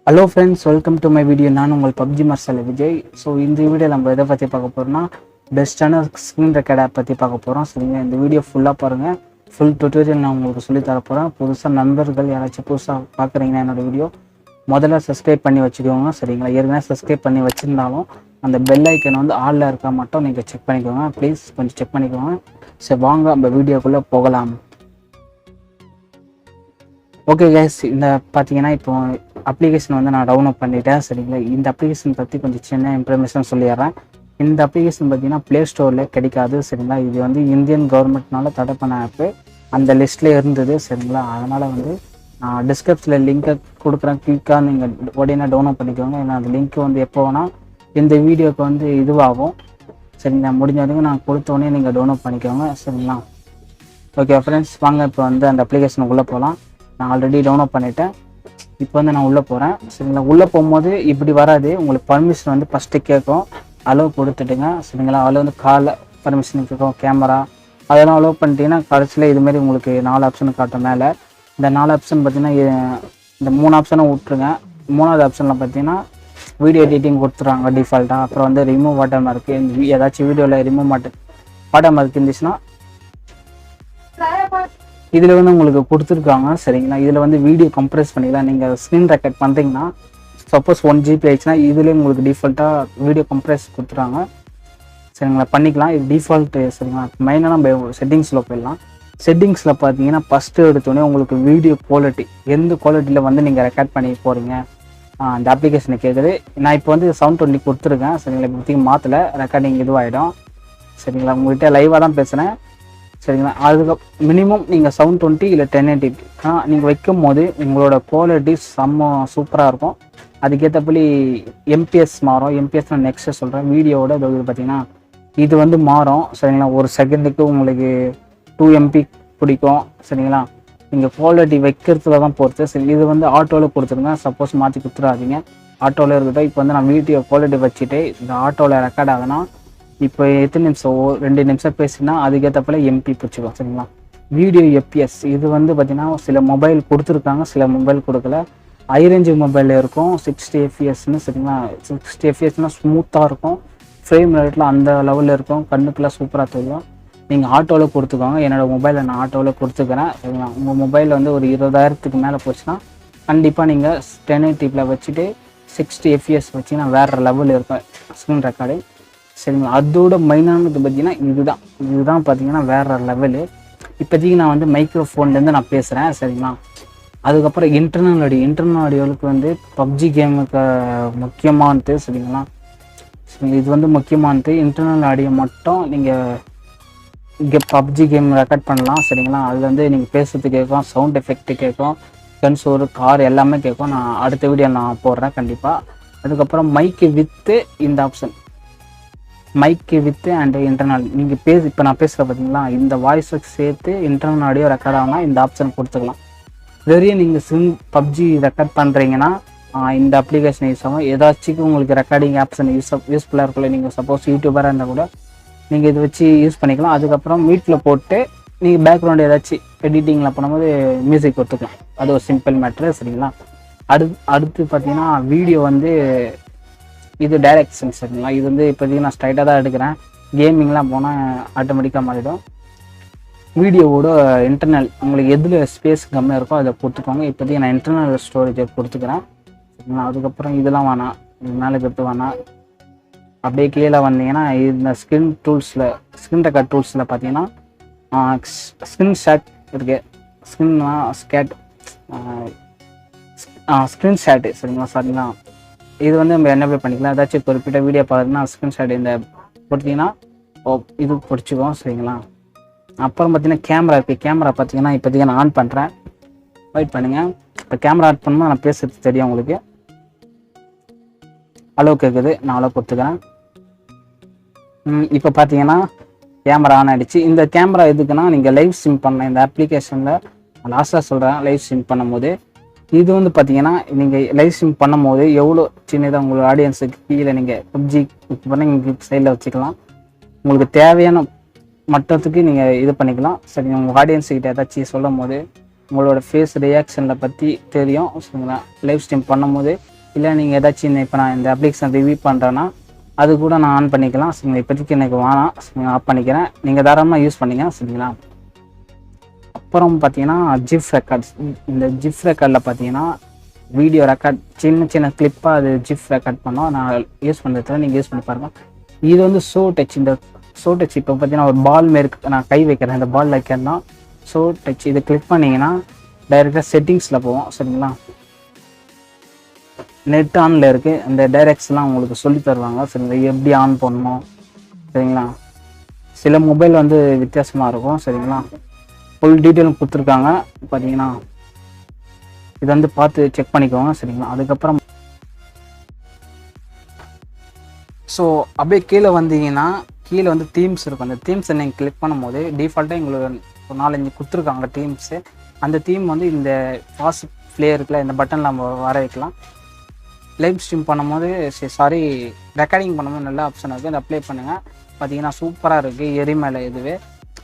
Hello friends, welcome to my video. நான் உங்கள் PubgMersalVijay. So இந்த வீடியோ நம்ம எதை பற்றி பார்க்க போகிறோம்னா, பெஸ்ட்டான ஸ்க்ரீன் ரெக்கார்ட் ஆப் பற்றி பார்க்க போகிறோம். சரிங்க, இந்த வீடியோ ஃபுல்லாக பாருங்கள். ஃபுல் டுட்டோரியல் நான் உங்களுக்கு சொல்லித்தர போகிறேன். புதுசாக நண்பர்கள் யாராச்சும் புதுசாக பார்க்குறீங்கன்னா என்னோடய வீடியோ முதல்ல சப்ஸ்கிரைப் பண்ணி வச்சுக்கோங்க. சரிங்களா, ஏற்கனவே சப்ஸ்கிரைப் பண்ணி வச்சுருந்தாலும் அந்த பெல் ஐக்கன் வந்து ஆளில் இருக்கா மட்டும் நீங்கள் செக் பண்ணிக்கோங்க. ப்ளீஸ் கொஞ்சம் செக் பண்ணிக்கோங்க. சரி, வாங்க நம்ம வீடியோக்குள்ளே போகலாம். ஓகே கைஸ், இந்த பார்த்தீங்கன்னா இப்போ அப்ளிகேஷன் வந்து நான் டவுன்லோட் பண்ணிட்டேன். சரிங்களா, இந்த அப்ளிகேஷன் பற்றி கொஞ்சம் சின்ன இன்ஃபர்மேஷன் சொல்லிடுறேன். இந்த அப்ளிகேஷன் பார்த்தீங்கன்னா ப்ளே ஸ்டோரில் கிடைக்காது. சரிங்களா, இது வந்து இந்தியன் கவர்மெண்ட்னால தடை பண்ண ஆப்பு. அந்த லிஸ்ட்லேயே இருந்தது. சரிங்களா, அதனால் வந்து நான் டிஸ்கிரிப்ஷனில் லிங்க்கை கொடுக்குறேன். கிளிக்காக நீங்கள் உடனே டவுன்லோட் பண்ணிக்கோங்க. ஏன்னா அந்த லிங்க் வந்து எப்போ வேணால் இந்த வீடியோக்கு வந்து இதுவாகும். சரிங்களா, முடிஞ்ச வரைக்கும் நான் கொடுத்தோடனே நீங்கள் டவுன்லோட் பண்ணிக்கோங்க. சரிங்களா, ஓகே ஃப்ரெண்ட்ஸ், வாங்க இப்போ வந்து அந்த அப்ளிகேஷனுக்குள்ளே போகலாம். நான் ஆல்ரெடி டவுன்லோட் பண்ணிவிட்டேன். இப்போ வந்து நான் உள்ளே போகிறேன். சரிங்களா, உள்ளே போகும்போது இப்படி வராது. உங்களுக்கு பர்மிஷன் வந்து ஃபஸ்ட்டு கேட்கும். அலோவ் கொடுத்துட்டுங்க. சரிங்களா, அதில் வந்து கால் பர்மிஷன் கேட்கும், கேமரா அதெல்லாம் அலோவ் பண்ணிட்டீங்கன்னா கடைசியில் இதுமாரி உங்களுக்கு 4 ஆப்ஷன் காட்டும். மேலே இந்த 4 ஆப்ஷன் பார்த்தீங்கன்னா இந்த 3 ஆப்ஷனை விட்ருங்க. 3வது ஆப்ஷனில் பார்த்தீங்கன்னா வீடியோ எடிட்டிங் கொடுத்துருவாங்க டிஃபால்ட்டாக. அப்புறம் வந்து ரிமூவ் வாட்டர் மார்க்கு, ஏதாச்சும் வீடியோவில் ரிமூவ் வாட்டர் மார்க் இருந்துச்சுன்னா இதில் வந்து உங்களுக்கு கொடுத்துருக்காங்க. சரிங்களா, இதில் வந்து வீடியோ கம்ப்ரெஸ் பண்ணிக்கலாம். நீங்கள் ஸ்க்ரீன் ரெக்கார்ட் பண்ணுறீங்கன்னா சப்போஸ் 1 GB ஆயிடுச்சுன்னா இதுலேயே உங்களுக்கு டிஃபால்ட்டாக வீடியோ கம்ப்ரெஸ் கொடுத்துருவாங்க. சரிங்களா, பண்ணிக்கலாம். இது டிஃபால்ட்டு. சரிங்களா, மெயினாக நம்ம செட்டிங்ஸில் போயிடலாம். செட்டிங்ஸில் பார்த்தீங்கன்னா ஃபஸ்ட்டு எடுத்தோடனே உங்களுக்கு வீடியோ குவாலிட்டி எந்த குவாலிட்டியில் வந்து நீங்கள் ரெக்கார்ட் பண்ணி போகிறீங்க அந்த அப்ளிகேஷனை கேட்குது. நான் இப்போ வந்து 720 கொடுத்துருக்கேன். சரிங்களா, இப்போதைக்கு மாற்றலை, ரெக்கார்டிங் இதுவாகிடும். சரிங்களா, உங்கள்கிட்ட லைவாக தான் பேசுகிறேன். சரிங்களா, அதுக்கு மினிமம் நீங்கள் 720 இல்லை 1080 நீங்கள் வைக்கும் போது உங்களோட குவாலிட்டி செம்ம சூப்பராக இருக்கும். அதுக்கேற்றபடி எம்பிஎஸ் மாறும். எம்பிஎஸ் நான் நெக்ஸ்ட்டு சொல்கிறேன். வீடியோவோட இது பார்த்தீங்கன்னா இது வந்து மாறும். சரிங்களா, ஒரு செகண்டுக்கு உங்களுக்கு 2 MB பிடிக்கும். சரிங்களா, நீங்கள் குவாலிட்டி வைக்கிறதுல தான் பொறுத்து. சரி, இது வந்து ஆட்டோவில் கொடுத்துருங்க. சப்போஸ் மாற்றி கொடுத்துடாதீங்க, ஆட்டோவில் இருக்கட்டும். இப்போ வந்து நான் வீடியோ குவாலிட்டி வச்சுட்டு இந்த ஆட்டோவில் ரெக்கார்ட் ஆகுனா இப்போ எத்தனை நிமிஷம் 2 நிமிஷம் பேசினா அதுக்கேற்றப்பல MP பிடிச்சிக்கும். சரிங்களா, வீடியோ எப்பிஎஸ் இது வந்து பார்த்தீங்கன்னா சில மொபைல் கொடுத்துருக்காங்க, சில மொபைல் கொடுக்கல. ஹைரேஞ்சு மொபைலில் இருக்கும் 60 FPS. சரிங்களா, 60 FPS ஸ்மூத்தாக இருக்கும். ஃப்ரேம் ரேட்டில் அந்த லெவலில் இருக்கும். கண்ணுக்கெல்லாம் சூப்பராக தெரியும். நீங்கள் ஆட்டோவில் கொடுத்துக்கோங்க. என்னோடய மொபைலில் நான் ஆட்டோவில் கொடுத்துக்கிறேன். சரிங்களா, உங்கள் மொபைலில் வந்து ஒரு 20,000க்கு மேலே போச்சுன்னா கண்டிப்பாக நீங்கள் 1080 வச்சுட்டு 60 FPS வச்சிங்கன்னா வேறு லெவலில் இருக்கும் ஸ்க்ரீன் ரெக்கார்டு. சரிங்களா, அதோட மெயினானது பார்த்தீங்கன்னா இதுதான் பார்த்தீங்கன்னா வேறு லெவலு. இப்போதைக்கு நான் வந்து மைக்ரோஃபோன்லேருந்து நான் பேசுகிறேன். சரிங்களா, அதுக்கப்புறம் இன்டர்னல் ஆடியோவுக்கு வந்து PUBG கேமுக்கு முக்கியமானது. சரிங்களா, இது வந்து முக்கியமானது. இன்டர்னல் ஆடியோ மட்டும் நீங்கள் இங்கே PUBG கேம் ரெக்கார்ட் பண்ணலாம். சரிங்களா, அது வந்து நீங்கள் பேசுறது கேட்கும், சவுண்ட் எஃபெக்ட்டு கேட்கும், கன்ஸ் ஒரு கார் எல்லாமே கேட்கும். நான் அடுத்த வீடியோ நான் போடுறேன் கண்டிப்பாக. அதுக்கப்புறம் மைக்கு வித்து இந்த option, mic with and internal நீங்கள் இப்போ நான் பேசுகிறேன் பார்த்தீங்களா, இந்த வாய்ஸுக்கு சேர்த்து இன்டர்னல் ஆடியோ ரெக்கார்ட் ஆகுனா இந்த ஆப்ஷன் கொடுத்துக்கலாம். வெறும் நீங்கள் PUBG ரெக்கார்ட் பண்ணுறீங்கன்னா இந்த அப்ளிகேஷன் யூஸ் ஆகும். ஏதாச்சும் உங்களுக்கு ரெக்கார்டிங் ஆப்ஷன் யூஸ்ஃபுல்லாக இருக்குல்ல. நீங்கள் சப்போஸ் யூடியூபராக இருந்தால் கூட நீங்கள் இதை வச்சு யூஸ் பண்ணிக்கலாம். அதுக்கப்புறம் வீட்டில் போட்டு நீங்கள் பேக்ரவுண்ட் ஏதாச்சும் எடிட்டிங்கில் பண்ணும்போது மியூசிக் கொடுத்துக்கலாம். அது ஒரு சிம்பிள் மேட்ரு. சரிங்களா, அடுத்து பார்த்தீங்கன்னா வீடியோ வந்து இது டைரக்ஷன். சரிங்களா, இது வந்து இப்போதைக்கு நான் ஸ்ட்ரைட்டாக தான் எடுக்கிறேன். கேமிங்லாம் போனால் ஆட்டோமேட்டிக்காக மாறிடும். வீடியோவோட இன்டர்னல் உங்களுக்கு எதில் ஸ்பேஸ் கம்மியாக இருக்கோ அதை கொடுத்துக்கோங்க. இப்போதைக்கு நான் இன்டர்னல் ஸ்டோரேஜை கொடுத்துக்கிறேன். சரிங்களா, அதுக்கப்புறம் இதெல்லாம் வேணாம், மேலே கற்று வேணாம். அப்படியே கீழே வந்தீங்கன்னா இந்த ஸ்க்ரீன் ரெக்கார்ட் டூல்ஸில் பார்த்தீங்கன்னா ஸ்க்ரீன் ஷாட் இருக்குது. Screen shot. சரிங்களா, இது வந்து நம்ம என்ன பண்ணிக்கலாம். ஏதாச்சும் குறிப்பிட்ட வீடியோ பார்க்குறதுனா ஸ்க்ரீன்ஷாட் இந்த கொடுத்தீங்கன்னா இது பிடிச்சிக்கும். சரிங்களா, அப்புறம் பார்த்தீங்கன்னா கேமரா இருக்குது. கேமரா பார்த்தீங்கன்னா இப்போதைக்கு நான் ஆன் பண்ணுறேன், வெயிட் பண்ணுங்கள். இப்போ கேமரா ஆன் பண்ணும்போது நான் பேசுறது தெரியும் உங்களுக்கு. அளவு கேட்குது, நான் அளவு கொடுத்துக்கிறேன். இப்போ பார்த்தீங்கன்னா கேமரா ஆன் ஆகிடுச்சு. இந்த கேமரா எதுக்குன்னா நீங்கள் லைவ் ஸ்ட்ரீம் பண்ணலாம். இந்த அப்ளிகேஷனில் லாஸ்ட்டாக சொல்கிறேன், லைவ் ஸ்ட்ரீம் பண்ணும்போது இது வந்து பார்த்தீங்கன்னா நீங்கள் லைவ் ஸ்ட்ரீம் பண்ணும்போது எவ்வளோ சின்னதாக உங்களோட ஆடியன்ஸுக்கு கீழே நீங்கள் PUBG பண்ணி உங்களுக்கு சைடில் வச்சுக்கலாம். உங்களுக்கு தேவையான மட்டத்துக்கு நீங்கள் இது பண்ணிக்கலாம். சரி, உங்கள் ஆடியன்ஸுக்கிட்ட ஏதாச்சும் சொல்லும் போது உங்களோட ஃபேஸ் ரியாக்ஷனில் பற்றி தெரியும். சரிங்களா, லைவ் ஸ்ட்ரீம் பண்ணும்போது இல்லை நீங்கள் ஏதாச்சும் இப்போ நான் இந்த அப்ளிகேஷன் ரிவ்யூ பண்ணுறேன்னா அது கூட நான் ஆன் பண்ணிக்கலாம். சரிங்களா, இப்போதைக்கு எனக்கு வேணாம். சரிங்களா, ஆஃப் பண்ணிக்கிறேன். நீங்கள் தாராளமாக யூஸ் பண்ணிங்க. சரிங்களா. அப்புறம் பார்த்தீங்கன்னா ஜிஃப் ரெக்கார்ட்ஸ். இந்த ஜிஃப் ரெக்கார்டில் பார்த்தீங்கன்னா வீடியோ ரெக்கார்ட் சின்ன சின்ன கிளிப்பாக அது ஜிஃப் ரெக்கார்ட் பண்ணோம். நான் யூஸ் பண்ணுறதுல நீங்கள் யூஸ் பண்ணி பாருங்கள். இது வந்து ஷோ டச். இந்த ஷோ டச் இப்போ பார்த்தீங்கன்னா ஒரு பால் மாரி நான் கை வைக்கிறேன். இந்த பால் வைக்கிறேன்னா ஷோ டச் இதை கிளிக் பண்ணிங்கன்னா டைரெக்டாக செட்டிங்ஸில் போவோம். சரிங்களா, நெட் ஆனில் இருக்குது. அந்த டைரெக்ட்ஸ்லாம் உங்களுக்கு சொல்லி தருவாங்க. சரிங்களா, எப்படி ஆன் பண்ணணும். சரிங்களா, சில மொபைல் வந்து வித்தியாசமாக இருக்கும். சரிங்களா, ஃபுல் டீட்டெயிலும் கொடுத்துருக்காங்க. பார்த்தீங்கன்னா இதை வந்து பார்த்து செக் பண்ணிக்கோங்க. சரிங்களா, அதுக்கப்புறம் ஸோ அப்படியே கீழே வந்தீங்கன்னா கீழே வந்து தீம்ஸ் இருக்கும். அந்த தீம்ஸை நீங்கள் கிளிக் பண்ணும்போது டிஃபால்ட்டாக எங்களுக்கு ஒரு 4-5 கொடுத்துருக்காங்க தீம்ஸு. அந்த தீம் வந்து இந்த ஃபாஸ்ட் ப்ளே இருக்குல்ல, இந்த பட்டன் நம்ம வர வைக்கலாம். லைவ் ஸ்ட்ரீம் பண்ணும்போது சாரி ரெக்கார்டிங் பண்ணும்போது நல்ல ஆப்ஷன் இருக்குது. அதை அப்ளை பண்ணுங்கள். பார்த்தீங்கன்னா சூப்பராக இருக்குது எரிமலை இதுவே.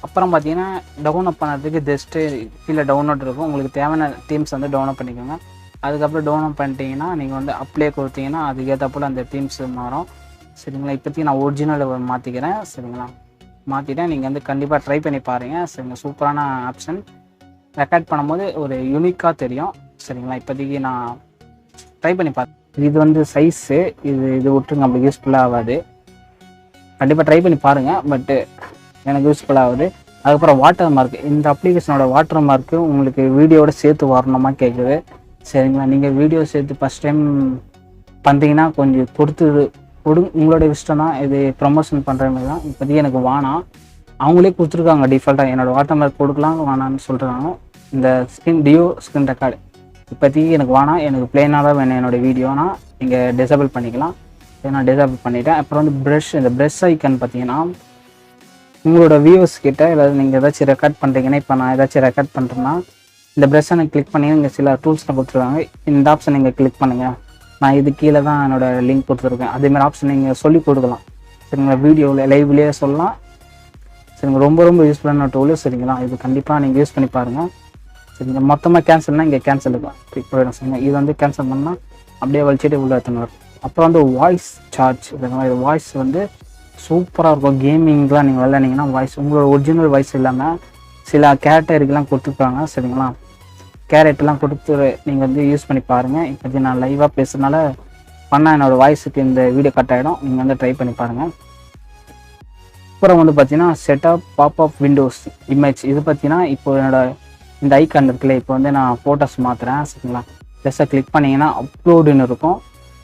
அப்புறம் பார்த்தீங்கன்னா டவுன்லோட் பண்ணுறதுக்கு ஜஸ்ட்டு கீழே டவுன்லோட் இருக்கும். உங்களுக்கு தேவையான தீம்ஸ் வந்து டவுன்லோட் பண்ணிக்கோங்க. அதுக்கப்புறம் டவுன்லோட் பண்ணிட்டீங்கன்னா நீங்கள் வந்து அப்ளை கொடுத்தீங்கன்னா அதுக்கேற்றப்போல் அந்த தீம்ஸ் மாறும். சரிங்களா, இப்போதைக்கு நான் ஒரிஜினல் மாற்றிக்கிறேன். சரிங்களா, மாற்றிட்டேன். நீங்கள் வந்து கண்டிப்பாக ட்ரை பண்ணி பாருங்கள். சரிங்களா, சூப்பரான ஆப்ஷன். ரெக்கார்ட் பண்ணும்போது ஒரு யூனிக்காக தெரியும். சரிங்களா, இப்போதைக்கு நான் ட்ரை பண்ணி பார்த்தேன். இது வந்து சைஸு இது விட்டுருங்க, நம்மளுக்கு யூஸ்ஃபுல்லாக ஆகாது. கண்டிப்பாக ட்ரை பண்ணி பாருங்கள். பட்டு எனக்கு யூஸ்ஃபுல்லாக ஆகுது. அதுக்கப்புறம் வாட்டர் மார்க். இந்த அப்ளிகேஷனோட வாட்டர் மார்க்கு உங்களுக்கு வீடியோவோட சேர்த்து வரணுமா கேட்குது. சரிங்களா, நீங்கள் வீடியோ சேர்த்து ஃபஸ்ட் டைம் பண்ணுறீங்கன்னா கொஞ்சம் உங்களோட இஷ்டம் தான். இது ப்ரமோஷன் பண்ணுற மாதிரி தான். இப்போதைக்கு எனக்கு வேணாம். அவங்களே கொடுத்துருக்காங்க டிஃபால்ட்டாக. என்னோடய வாட்டர் மார்க் கொடுக்கலாம் வேணான்னு சொல்கிறாங்க. இந்த ஸ்க்ரீன் ரெக்கார்டு இப்போதைக்கு எனக்கு வேணாம். எனக்கு பிளெயினாக தான் வேணும் என்னோடய வீடியோனா நீங்கள் டிசேபிள் பண்ணிக்கலாம். நான் டிசேபிள் பண்ணிவிட்டேன். அப்புறம் வந்து இந்த ப்ரஷ் ஐக்கன் பார்த்தீங்கன்னா உங்களோட வியூவர்ஸ் கிட்ட ஏதாவது நீங்கள் ஏதாச்சும் ரெக்கார்ட் பண்ணுறீங்கன்னா, இப்போ நான் ஏதாச்சும் ரெக்கார்ட் பண்ணுறேன்னா இந்த ப்ரெஷ்ஷை நான் கிளிக் பண்ணி இங்கே சில டூல்ஸ்லாம் கொடுத்துருவாங்க. இந்த ஆப்ஷன் நீங்கள் கிளிக் பண்ணுங்கள். நான் இது கீழே தான் என்னோடய லிங்க் கொடுத்துருக்கேன். அதேமாதிரி ஆப்ஷன் நீங்கள் சொல்லி கொடுக்கலாம். சரிங்களா, வீடியோவில் லைவ்லேயே சொல்லலாம். சரிங்க, ரொம்ப யூஸ்ஃபுல்லான டூலு. சரிங்களா, இது கண்டிப்பாக நீங்கள் யூஸ் பண்ணி பாருங்கள். சரிங்க, மொத்தமாக கேன்சல்னால் இங்கே கேன்சல் இருக்கும். போயிடும். சரிங்க, இது வந்து கேன்சல் பண்ணால் அப்படியே வலிச்சிட்டு உள்ள எடுத்துன்னு வரும். அப்புறம் வந்து வாய்ஸ் சார்ஜ். இது வாய்ஸ் வந்து சூப்பராக இருக்கும். கேமிங்லாம் நீங்கள் விளையாடிங்கன்னா வாய்ஸ் உங்களோட ஒரிஜினல் வாய்ஸ் இல்லாமல் சில கேரக்டருக்கெலாம் கொடுத்துருக்காங்க. சரிங்களா, கேரக்டர்லாம் கொடுத்து நீங்கள் வந்து யூஸ் பண்ணி பாருங்கள். இப்போ நான் லைவாக பேசுறதுனால பண்ணால் என்னோடய வாய்ஸுக்கு இந்த வீடியோ கட் ஆகிடும். நீங்கள் வந்து ட்ரை பண்ணி பாருங்கள். அப்புறம் வந்து பார்த்தீங்கன்னா செட்டப் பாப்அப் விண்டோஸ் இமேஜ். இது பார்த்தீங்கன்னா இப்போ என்னோடய இந்த ஐக்கான் இருக்குல்ல, இப்போ வந்து நான் ஃபோட்டோஸ் மாற்றுறேன். சரிங்களா, ஜஸ்ட்டாக கிளிக் பண்ணிங்கன்னா அப்லோடுன்னு இருக்கும்.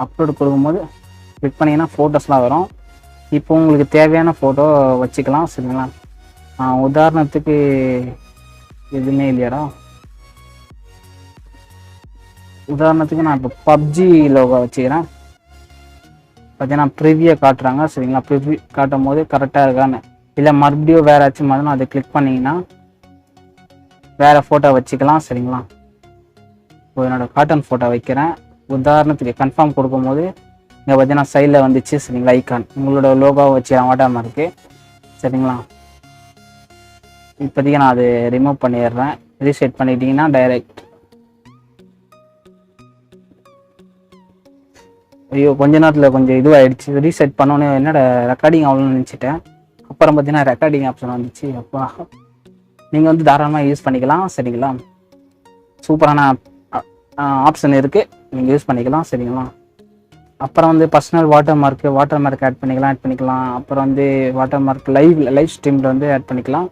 அப்லோடு கொடுக்கும்போது கிளிக் பண்ணிங்கன்னா ஃபோட்டோஸ்லாம் வரும். இப்போ உங்களுக்கு தேவையான ஃபோட்டோ வச்சுக்கலாம். சரிங்களா, உதாரணத்துக்கு எதுவுமே இல்லையாடா. உதாரணத்துக்கு நான் இப்போ பப்ஜி லோகோ வச்சுக்கிறேன். பார்த்தீங்கன்னா ப்ரிவியூ காட்டுறாங்க. சரிங்களா, ப்ரிவியூ காட்டும் போது கரெக்டாக இருக்கான்னு இல்லை மறுபடியும் வேறு ஆச்சும் மாதிரி அதை கிளிக் பண்ணிங்கன்னா வேறு ஃபோட்டோ வச்சுக்கலாம். சரிங்களா, இப்போ என்னோடய காட்டன் ஃபோட்டோ வைக்கிறேன். உதாரணத்துக்கு கன்ஃபார்ம் கொடுக்கும்போது இங்கே பார்த்தீங்கன்னா சைடில் வந்துச்சு. சரிங்களா, ஐக்கான் உங்களோட லோகோவை வச்சு வாட்டாமல் இருக்குது. சரிங்களா, இப்போதைக்கு நான் அது ரிமூவ் பண்ணிடுறேன். ரீசெட் பண்ணிட்டீங்கன்னா டைரெக்ட். ஐயோ, கொஞ்ச நேரத்தில் கொஞ்சம் இதுவாகிடுச்சு. ரீசெட் பண்ணோன்னே என்னோட ரெக்கார்டிங் அவ்வளோன்னு நினச்சிட்டேன். அப்புறம் பார்த்தீங்கன்னா ரெக்கார்டிங் ஆப்ஷன் வந்துச்சு. அப்போ நீங்கள் வந்து தாராளமாக யூஸ் பண்ணிக்கலாம். சரிங்களா, சூப்பரான ஆப்ஷன் இருக்குது, நீங்கள் யூஸ் பண்ணிக்கலாம். சரிங்களா, அப்புறம் வந்து பர்சனல் வாட்டர் மார்க் ஆட் பண்ணிக்கலாம். அப்புறம் வந்து வாட்டர் மார்க் லைவ் ஸ்ட்ரீமில் வந்து ஆட் பண்ணிக்கலாம்.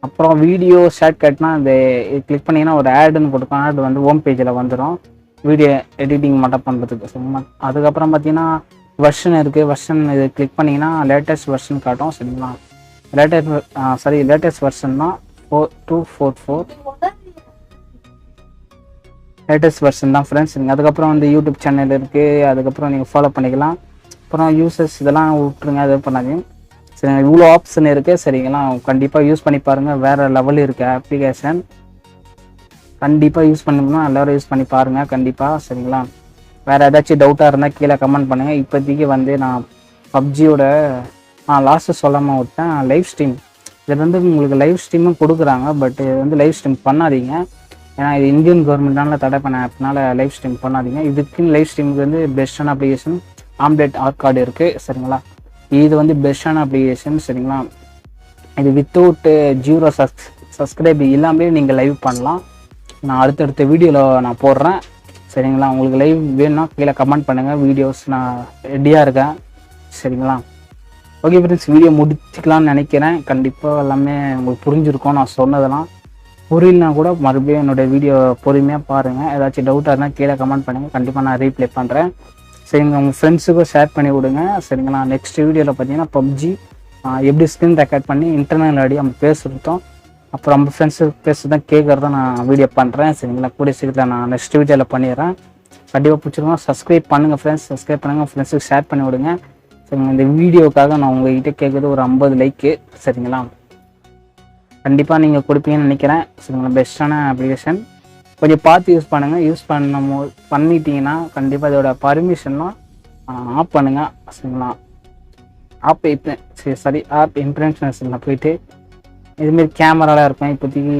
அப்புறம் வீடியோ ஷார்ட்கட்னா இந்த கிளிக் பண்ணிங்கன்னா ஒரு ஆடுன்னு கொடுக்கும். ஆடு வந்து ஹோம் பேஜில் வந்துடும் வீடியோ எடிட்டிங் மட்டும் பண்ணுறதுக்கு. சரிங்களா, அதுக்கப்புறம் பார்த்தீங்கன்னா வெர்ஷன் இருக்குது. வெர்ஷன் இது கிளிக் பண்ணிங்கன்னா லேட்டஸ்ட் வெர்ஷன் காட்டும். சரிங்களா, லேட்டஸ்ட் வெர்ஷன் தான் 4244 லேட்டஸ்ட் வெர்ஷன் தான் ஃப்ரெண்ட்ஸ். அதுக்கப்புறம் வந்து யூடியூப் சேனல் இருக்குது. அதுக்கப்புறம் நீங்கள் ஃபாலோ பண்ணிக்கலாம். அப்புறம் யூசர்ஸ் இதெல்லாம் விட்டுருங்க, அது பண்ணாதீங்க. சரி, இவ்வளோ ஆப்ஷன் இருக்குது. சரிங்களா, கண்டிப்பாக யூஸ் பண்ணி பாருங்கள். வேறு லெவல் இருக்குது அப்ளிகேஷன். கண்டிப்பாக யூஸ் பண்ணணும்னா எல்லோரும் யூஸ் பண்ணி பாருங்கள் கண்டிப்பாக. சரிங்களா, வேறு ஏதாச்சும் டவுட்டாக இருந்தால் கீழே கமெண்ட் பண்ணுங்கள். இப்போதைக்கு வந்து நான் பப்ஜியோட லாஸ்ட்டு சொல்லாமல் விட்டேன் லைவ் ஸ்ட்ரீம். இது வந்து உங்களுக்கு லைவ் ஸ்ட்ரீமும் கொடுக்குறாங்க. பட் இது வந்து லைவ் ஸ்ட்ரீம் பண்ணாதீங்க. ஏன்னா இது இந்தியன் கவர்மெண்ட்னால தடை பண்ண ஆப்னால லைவ் ஸ்ட்ரீம் பண்ணாதீங்க. இதுக்குன்னு லைவ் ஸ்ட்ரீமுக்கு வந்து பெஸ்ட்டான அப்ளிகேஷன் ஆம்லெட் ஆர்கார்டு இருக்குது சரிங்களா. இது வந்து பெஸ்ட்டான அப்ளிகேஷன் சரிங்களா. இது வித்தவுட் 0 சப்ஸ்கிரைப் இல்லாமலே நீங்கள் லைவ் பண்ணலாம். நான் அடுத்தடுத்த வீடியோவில் நான் போடுறேன் சரிங்களா. உங்களுக்கு லைவ் வேணும்னா கீழே கமெண்ட் பண்ணுங்கள், வீடியோஸ் நான் ரெடியாக இருக்கேன் சரிங்களா. ஓகே ஃப்ரெண்ட்ஸ், வீடியோ முடிச்சுக்கலாம்னு நினைக்கிறேன். கண்டிப்பாக எல்லாமே உங்களுக்கு புரிஞ்சிருக்கும். நான் சொன்னதெல்லாம் புரியலனா கூட மறுபடியும் என்னோடய வீடியோ பொறுமையாக பாருங்கள். ஏதாச்சும் டவுட்டாக இருந்தால் கீழே கமெண்ட் பண்ணுங்கள், கண்டிப்பாக நான் ரீப்ளை பண்ணுறேன் சரிங்க. உங்கள் ஃப்ரெண்ட்ஸுக்கும் ஷேர் பண்ணி விடுங்க சரிங்களா. நெக்ஸ்ட் வீடியோவில் பார்த்தீங்கன்னா PUBG எப்படி ஸ்க்ரீன் ரெக்கார்ட் பண்ணி இன்டர்னல் ஆடி நம்ம பேசுகிறதும் அப்புறம் நம்ம ஃப்ரெண்ட்ஸு பேசுகிறதான் கேட்குறதான் நான் வீடியோ பண்ணுறேன் சரிங்களா. கூடிய சீக்கிரத்தில் நான் நெக்ஸ்ட் வீடியோவில் பண்ணிடுறேன். கண்டிப்பாக பிடிச்சிருக்கோம். சப்ஸ்கிரைப் பண்ணுங்கள் ஃப்ரெண்ட்ஸ், சப்ஸ்கிரைப் பண்ணுங்கள், ஃப்ரெண்ட்ஸுக்கு ஷேர் பண்ணி விடுங்க சரிங்க. இந்த வீடியோக்காக நான் உங்கள்கிட்ட கேட்குறது ஒரு 50 லைக்கு சரிங்களா. கண்டிப்பாக நீங்கள் கொடுப்பீங்கன்னு நினைக்கிறேன் சரிங்களா. பெஸ்ட்டான அப்ளிகேஷன் கொஞ்சம் பார்த்து யூஸ் பண்ணுங்கள். யூஸ் பண்ணிட்டீங்கன்னா கண்டிப்பாக இதோட பர்மிஷன்லாம் ஆஃப் பண்ணுங்கள் சரிங்களா. ஆப் இன்ஃபர்மேஷன்ஸில் போயிட்டு இதுமாரி கேமராலாம் இருக்கும், இப்போதைக்கு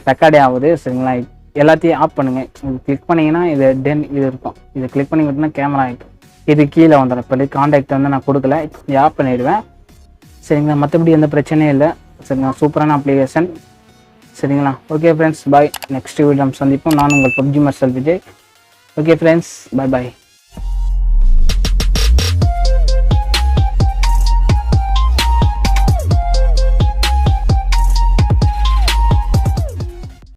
ரெக்கார்டே ஆகுது சரிங்களா. எல்லாத்தையும் ஆஃப் பண்ணுங்கள். இது கிளிக் பண்ணிங்கன்னா இது இது இருக்கும், இது கிளிக் பண்ணி விட்டுனா கேமரா ஆகிட்டு இது கீழே வந்துடும். இப்போ கான்டாக்ட் வந்து நான் கொடுக்கல, இப்போ ஆஃப் பண்ணிவிடுவேன் சரிங்களா. மற்றபடி எந்த பிரச்சனையும் இல்லை சரிங்களா. சூப்பரான அப்ளிகேஷன் சரிங்களா. ஓகே ஃப்ரெண்ட்ஸ், பாய். நெக்ஸ்ட் வீடியோ சந்திப்போம். நான் உங்கள் PubgMersalVijay. ஓகே ஃப்ரெண்ட்ஸ், பாய் பாய்.